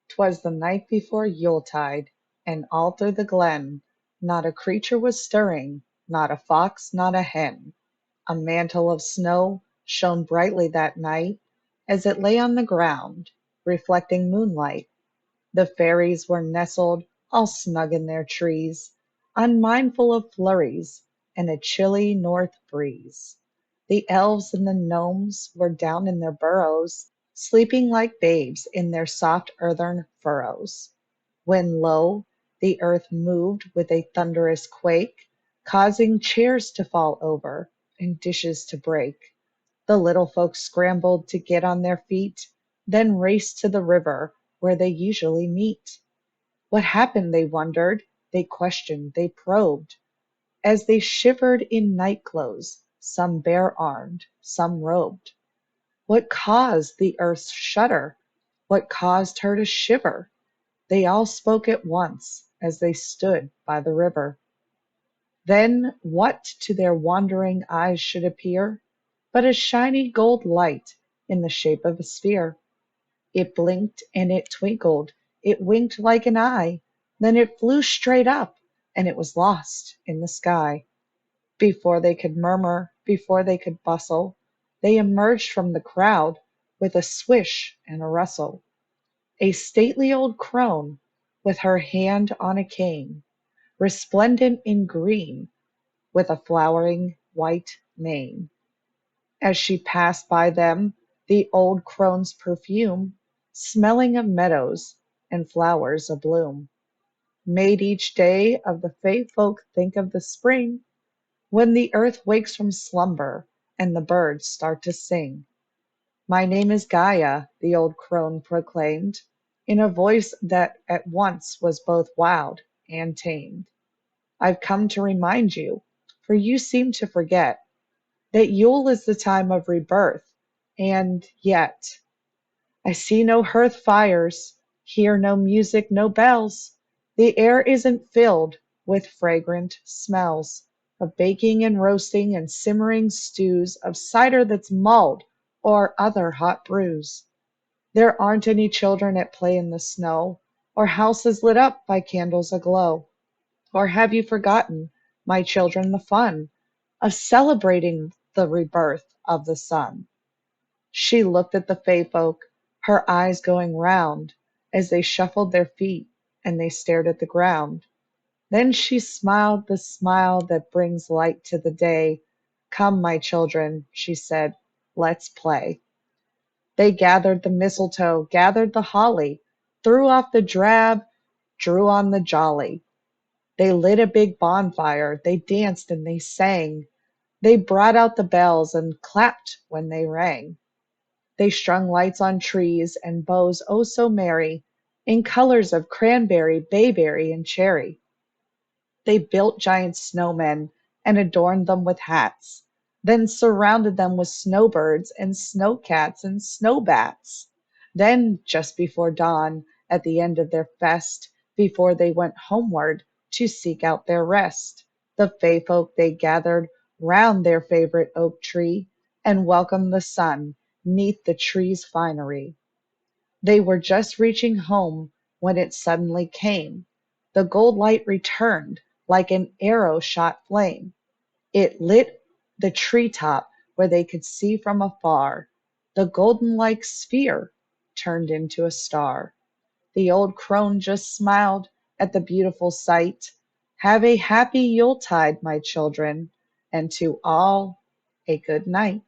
'Twas the night before Yuletide, and all through the glen not a creature was stirring, not a fox, not a hen. A mantle of snow shone brightly that night as it lay on the ground, reflecting moonlight. The fairies were nestled all snug in their trees, unmindful of flurries and a chilly north breeze. The elves and the gnomes were down in their burrows, sleeping like babes in their soft earthen furrows. When lo, the earth moved with a thunderous quake, causing chairs to fall over and dishes to break. The little folks scrambled to get on their feet, then raced to the river where they usually meet. What happened, they wondered, they questioned, they probed, as they shivered in night clothes, some bare-armed, some robed. What caused the earth's shudder? What caused her to shiver? They all spoke at once as they stood by the river. Then what to their wondering eyes should appear but a shiny gold light in the shape of a sphere. It blinked and it twinkled, it winked like an eye, then it flew straight up, and it was lost in the sky. Before they could murmur, before they could bustle, they emerged from the crowd with a swish and a rustle. A stately old crone, with her hand on a cane, resplendent in green, with a flowering white mane. As she passed by them, the old crone's perfume, smelling of meadows and flowers abloom, made each day of the Fay folk think of the spring, when the earth wakes from slumber and the birds start to sing. "My name is Gaia," the old crone proclaimed, in a voice that at once was both wild and tamed. "I've come to remind you, for you seem to forget, that Yule is the time of rebirth, and yet I see no hearth fires, hear no music, no bells. The air isn't filled with fragrant smells of baking and roasting and simmering stews, of cider that's mulled or other hot brews. There aren't any children at play in the snow, or houses lit up by candles aglow. Or have you forgotten, my children, the fun of celebrating the rebirth of the sun?" She looked at the Fay folk, her eyes going round as they shuffled their feet and they stared at the ground. Then she smiled the smile that brings light to the day. "Come, my children," she said, "let's play." They gathered the mistletoe, gathered the holly, threw off the drab, drew on the jolly. They lit a big bonfire, they danced and they sang. They brought out the bells and clapped when they rang. They strung lights on trees and boughs oh so merry, in colors of cranberry, bayberry, and cherry. They built giant snowmen and adorned them with hats, then surrounded them with snowbirds and snowcats and snowbats. Then, just before dawn, at the end of their fest, before they went homeward to seek out their rest, the Fay folk they gathered round their favorite oak tree and welcomed the sun 'neath the tree's finery. They were just reaching home when it suddenly came. The gold light returned like an arrow shot flame. It lit the tree top where they could see from afar. The golden like sphere turned into a star. The old crone just smiled at the beautiful sight. "Have a happy Yuletide, my children, and to all a good night."